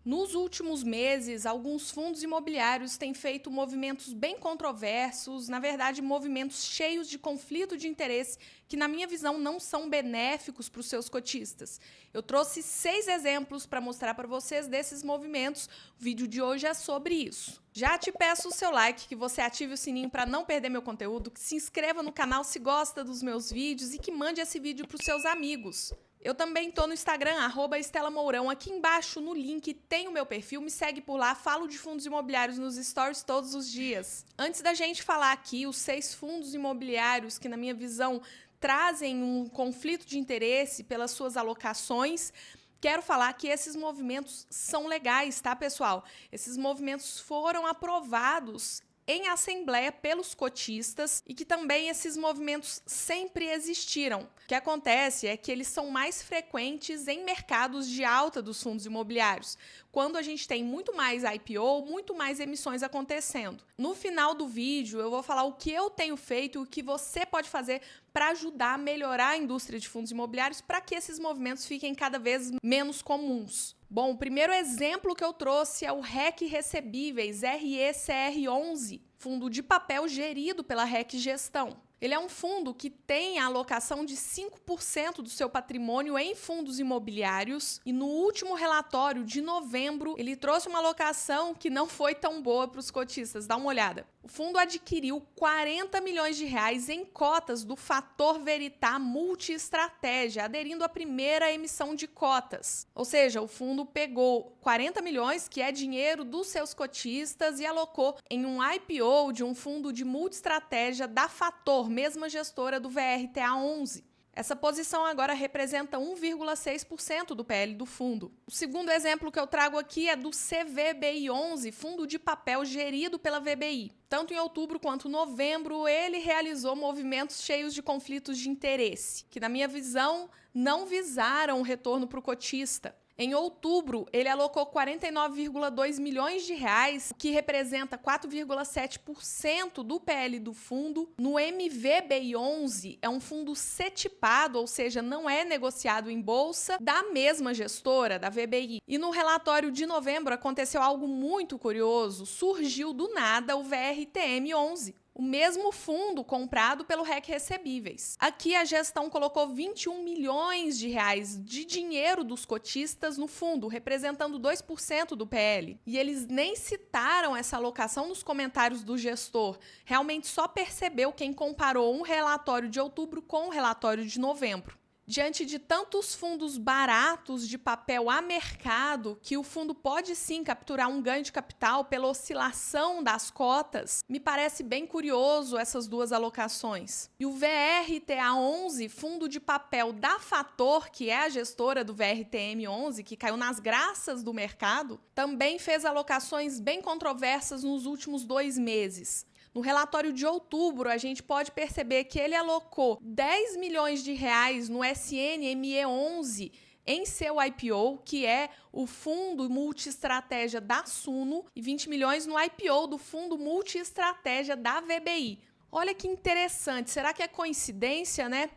Nos últimos meses, alguns fundos imobiliários têm feito movimentos bem controversos, na verdade, movimentos cheios de conflito de interesse que, na minha visão, não são benéficos para os seus cotistas. Eu trouxe 6 exemplos para mostrar para vocês desses movimentos. O vídeo de hoje é sobre isso. Já te peço o seu like, que você ative o sininho para não perder meu conteúdo, que se inscreva no canal se gosta dos meus vídeos e que mande esse vídeo para os seus amigos. Eu também estou no Instagram, @EstelaMourão. Aqui embaixo no link tem o meu perfil, me segue por lá, falo de fundos imobiliários nos stories todos os dias. Antes da gente falar aqui os 6 fundos imobiliários que, na minha visão, trazem um conflito de interesse pelas suas alocações, quero falar que esses movimentos são legais, tá, pessoal? Esses movimentos foram aprovados em assembleia pelos cotistas e que também esses movimentos sempre existiram. O que acontece é que eles são mais frequentes em mercados de alta dos fundos imobiliários, quando a gente tem muito mais IPO, muito mais emissões acontecendo. No final do vídeo, eu vou falar o que eu tenho feito e o que você pode fazer para ajudar a melhorar a indústria de fundos imobiliários para que esses movimentos fiquem cada vez menos comuns. Bom, o primeiro exemplo que eu trouxe é o REC Recebíveis, RECR11, fundo de papel gerido pela REC Gestão. Ele é um fundo que tem a alocação de 5% do seu patrimônio em fundos imobiliários e no último relatório de novembro ele trouxe uma alocação que não foi tão boa para os cotistas. Dá uma olhada. O fundo adquiriu 40 milhões de reais em cotas do Fator Veritá Multiestratégia, aderindo à primeira emissão de cotas. Ou seja, o fundo pegou 40 milhões, que é dinheiro dos seus cotistas, e alocou em um IPO de um fundo de multiestratégia da Fator, mesma gestora do VRTA11. Essa posição agora representa 1,6% do PL do fundo. O segundo exemplo que eu trago aqui é do CVBI11, fundo de papel gerido pela VBI. Tanto em outubro quanto novembro, ele realizou movimentos cheios de conflitos de interesse, que, na minha visão, não visaram o retorno para o cotista. Em outubro, ele alocou 49,2 milhões de reais, o que representa 4,7% do PL do fundo. No MVBI11, é um fundo setipado, ou seja, não é negociado em bolsa, da mesma gestora, da VBI. E no relatório de novembro aconteceu algo muito curioso, surgiu do nada o VRTM11. O mesmo fundo comprado pelo REC Recebíveis. Aqui a gestão colocou 21 milhões de reais de dinheiro dos cotistas no fundo, representando 2% do PL. E eles nem citaram essa alocação nos comentários do gestor. Realmente só percebeu quem comparou um relatório de outubro com o relatório de novembro. Diante de tantos fundos baratos de papel a mercado, que o fundo pode sim capturar um ganho de capital pela oscilação das cotas, me parece bem curioso essas duas alocações. E o VRTA11, fundo de papel da Fator, que é a gestora do VRTM11, que caiu nas graças do mercado, também fez alocações bem controversas nos últimos 2 meses. No relatório de outubro, a gente pode perceber que ele alocou 10 milhões de reais no SNME11 em seu IPO, que é o fundo multiestratégia da Suno, e 20 milhões no IPO do fundo multiestratégia da VBI. Olha que interessante, será que é coincidência, né?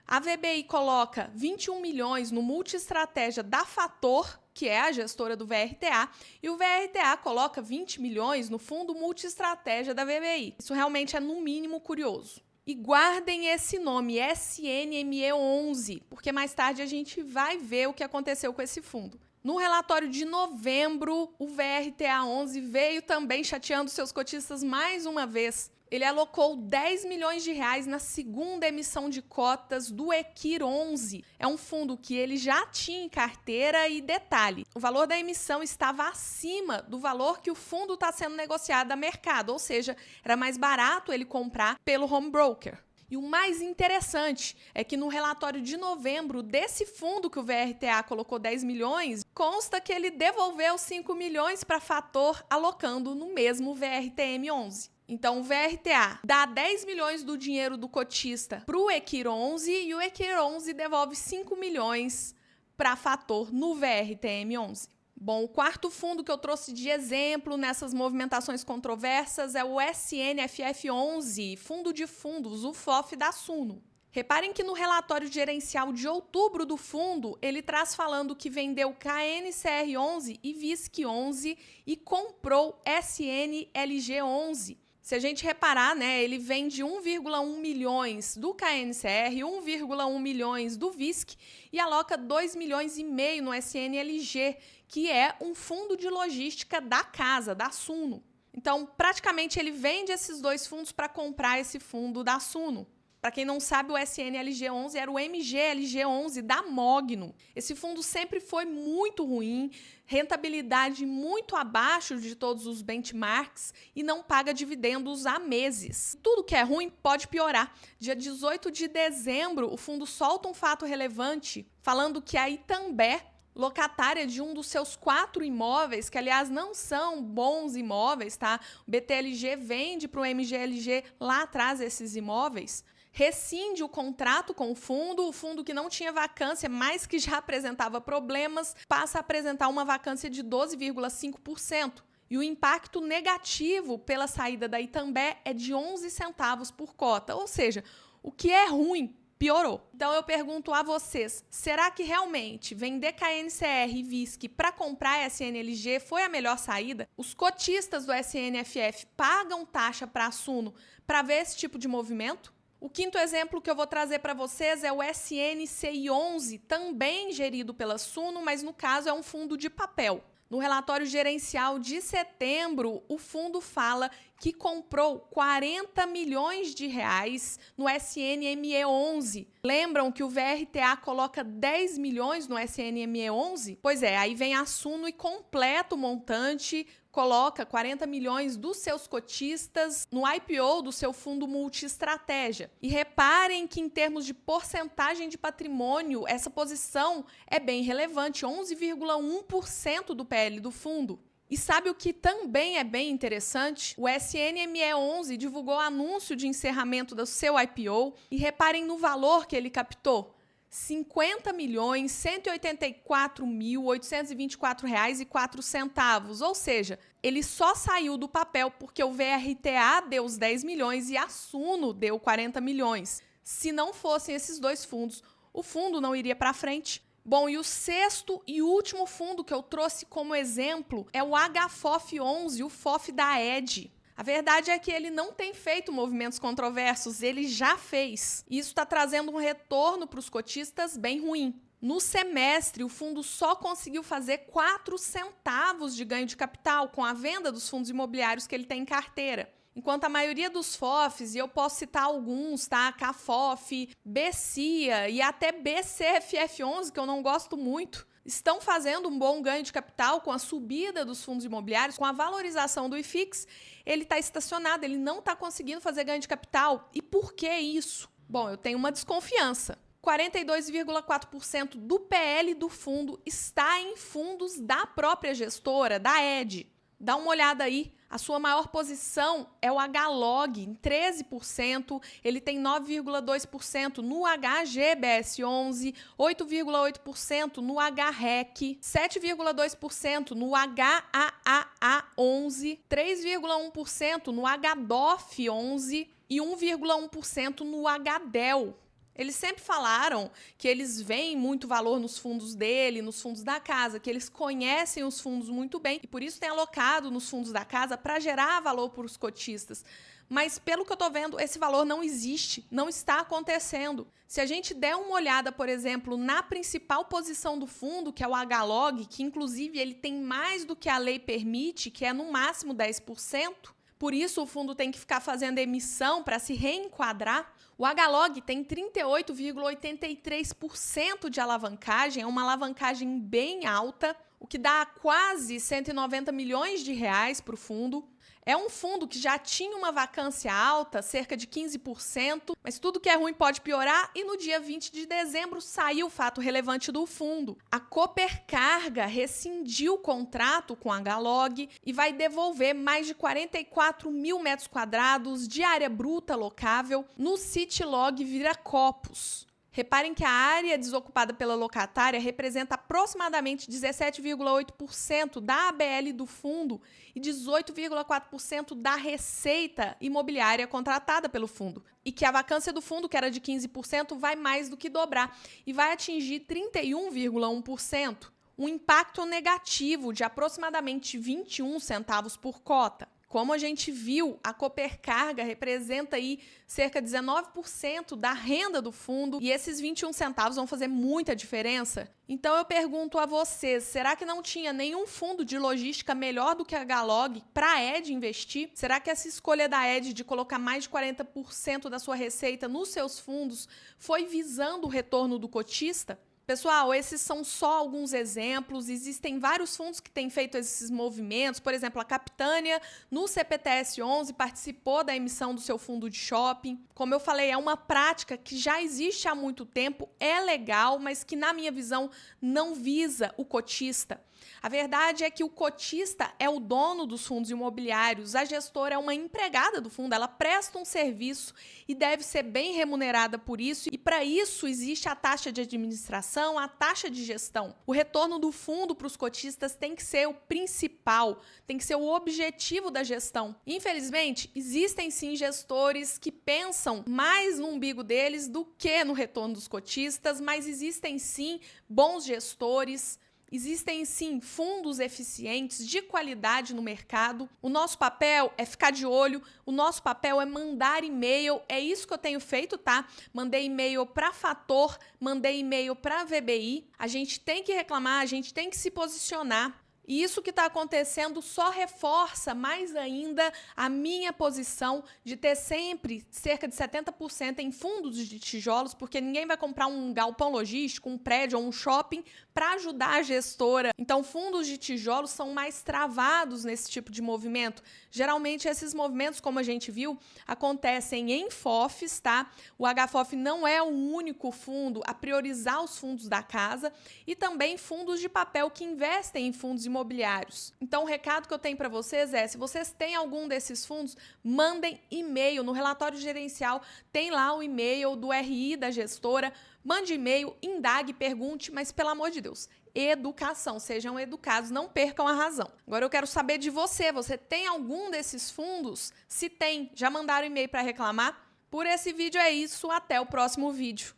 A VBI coloca 21 milhões no multiestratégia da Fator, que é a gestora do VRTA, e o VRTA coloca 20 milhões no fundo multiestratégia da VBI. Isso realmente é, no mínimo, curioso. E guardem esse nome, SNME11, porque mais tarde a gente vai ver o que aconteceu com esse fundo. No relatório de novembro, o VRTA11 veio também chateando seus cotistas mais uma vez. Ele alocou 10 milhões de reais na segunda emissão de cotas do EQIR11. É um fundo que ele já tinha em carteira e, detalhe, o valor da emissão estava acima do valor que o fundo está sendo negociado a mercado, ou seja, era mais barato ele comprar pelo home broker. E o mais interessante é que no relatório de novembro desse fundo que o VRTA colocou 10 milhões, consta que ele devolveu 5 milhões para a Fator alocando no mesmo VRTM11. Então, o VRTA dá 10 milhões do dinheiro do cotista para o EQIR11 e o EQIR11 devolve 5 milhões para a Fator no VRTM11. Bom, o quarto fundo que eu trouxe de exemplo nessas movimentações controversas é o SNFF11, Fundo de Fundos, o FOF da Suno. Reparem que no relatório gerencial de outubro do fundo, ele traz falando que vendeu KNCR11 e VISC11 e comprou SNLG11. Se a gente reparar, né, ele vende 1,1 milhões do KNCR, 1,1 milhões do VISC e aloca 2,5 milhões no SNLG, que é um fundo de logística da casa, da Suno. Então, praticamente, ele vende esses dois fundos para comprar esse fundo da Suno. Para quem não sabe, o SNLG11 era o MGLG11 da Mogno. Esse fundo sempre foi muito ruim, rentabilidade muito abaixo de todos os benchmarks e não paga dividendos há meses. Tudo que é ruim pode piorar. Dia 18 de dezembro, o fundo solta um fato relevante falando que a Itambé, locatária de um dos seus 4 imóveis, que aliás não são bons imóveis, tá? O BTLG vende para o MGLG lá atrás esses imóveis, rescinde o contrato com o fundo que não tinha vacância, mas que já apresentava problemas, passa a apresentar uma vacância de 12,5%. E o impacto negativo pela saída da Itambé é de 11 centavos por cota, ou seja, o que é ruim piorou. Então eu pergunto a vocês, será que realmente vender KNCR e VISC para comprar SNLG foi a melhor saída? Os cotistas do SNFF pagam taxa para a Suno para ver esse tipo de movimento? O quinto exemplo que eu vou trazer para vocês é o SNCI11, também gerido pela Suno, mas no caso é um fundo de papel. No relatório gerencial de setembro, o fundo fala que comprou 40 milhões de reais no SNME11. Lembram que o VRTA coloca 10 milhões no SNME11? Pois é, aí vem a Suno e completa o montante, coloca 40 milhões dos seus cotistas no IPO do seu fundo multi-estratégia. E reparem que em termos de porcentagem de patrimônio, essa posição é bem relevante, 11,1% do PL do fundo. E sabe o que também é bem interessante? O SNME11 divulgou anúncio de encerramento do seu IPO e reparem no valor que ele captou. R$ 50.184.824,04, ou seja, ele só saiu do papel porque o VRTA deu os 10 milhões e a Suno deu 40 milhões. Se não fossem esses dois fundos, o fundo não iria para frente. Bom, e o sexto e último fundo que eu trouxe como exemplo é o HFOF11, o FOF da ED. A verdade é que ele não tem feito movimentos controversos, ele já fez. Isso está trazendo um retorno para os cotistas bem ruim. No semestre, o fundo só conseguiu fazer 4 centavos de ganho de capital com a venda dos fundos imobiliários que ele tem em carteira. Enquanto a maioria dos FOFs, e eu posso citar alguns, tá? KFOF, BCIA e até BCFF11, que eu não gosto muito, estão fazendo um bom ganho de capital com a subida dos fundos imobiliários, com a valorização do IFIX, ele está estacionado, ele não está conseguindo fazer ganho de capital. E por que isso? Bom, eu tenho uma desconfiança. 42,4% do PL do fundo está em fundos da própria gestora, da ED. Dá uma olhada aí. A sua maior posição é o HLOG, em 13%, ele tem 9,2% no HGBS11, 8,8% no HREC, 7,2% no HAAA11, 3,1% no HDOF11 e 1,1% no HDEL. Eles sempre falaram que eles veem muito valor nos fundos dele, nos fundos da casa, que eles conhecem os fundos muito bem e por isso têm alocado nos fundos da casa para gerar valor para os cotistas. Mas, pelo que eu estou vendo, esse valor não existe, não está acontecendo. Se a gente der uma olhada, por exemplo, na principal posição do fundo, que é o HLOG, que inclusive ele tem mais do que a lei permite, que é no máximo 10%, por isso o fundo tem que ficar fazendo emissão para se reenquadrar. O HLOG tem 38,83% de alavancagem, é uma alavancagem bem alta, o que dá quase 190 milhões de reais para o fundo. É um fundo que já tinha uma vacância alta, cerca de 15%, mas tudo que é ruim pode piorar e no dia 20 de dezembro saiu o fato relevante do fundo. A Copercarga rescindiu o contrato com a HLOG e vai devolver mais de 44 mil metros quadrados de área bruta locável no Citilog Viracopos. Reparem que a área desocupada pela locatária representa aproximadamente 17,8% da ABL do fundo e 18,4% da receita imobiliária contratada pelo fundo. E que a vacância do fundo, que era de 15%, vai mais do que dobrar e vai atingir 31,1%. Um impacto negativo de aproximadamente 21 centavos por cota. Como a gente viu, a Copercarga representa aí cerca de 19% da renda do fundo e esses 21 centavos vão fazer muita diferença. Então eu pergunto a vocês, será que não tinha nenhum fundo de logística melhor do que a Galog para a Ed investir? Será que essa escolha da Ed de colocar mais de 40% da sua receita nos seus fundos foi visando o retorno do cotista? Pessoal, esses são só alguns exemplos, existem vários fundos que têm feito esses movimentos, por exemplo, a Capitânia, no CPTS 11, participou da emissão do seu fundo de shopping. Como eu falei, é uma prática que já existe há muito tempo, é legal, mas que, na minha visão, não visa o cotista. A verdade é que o cotista é o dono dos fundos imobiliários, a gestora é uma empregada do fundo, ela presta um serviço e deve ser bem remunerada por isso, e para isso existe a taxa de administração, a taxa de gestão. O retorno do fundo para os cotistas tem que ser o principal, tem que ser o objetivo da gestão. Infelizmente, existem sim gestores que pensam mais no umbigo deles do que no retorno dos cotistas, mas existem sim bons gestores. Existem, sim, fundos eficientes, de qualidade no mercado. O nosso papel é ficar de olho, o nosso papel é mandar e-mail. É isso que eu tenho feito, tá? Mandei e-mail para Fator, mandei e-mail para VBI. A gente tem que reclamar, a gente tem que se posicionar. E isso que está acontecendo só reforça mais ainda a minha posição de ter sempre cerca de 70% em fundos de tijolos, porque ninguém vai comprar um galpão logístico, um prédio ou um shopping para ajudar a gestora. Então, fundos de tijolos são mais travados nesse tipo de movimento. Geralmente, esses movimentos, como a gente viu, acontecem em FOFs, tá? O HFOF não é o único fundo a priorizar os fundos da casa e também fundos de papel que investem em fundos imobiliários. Então, o recado que eu tenho para vocês é, se vocês têm algum desses fundos, mandem e-mail. No relatório gerencial tem lá o e-mail do RI da gestora. Mande e-mail, indague, pergunte, mas pelo amor de Deus, educação, sejam educados, não percam a razão. Agora eu quero saber de você, você tem algum desses fundos? Se tem, já mandaram e-mail para reclamar? Por esse vídeo é isso, até o próximo vídeo.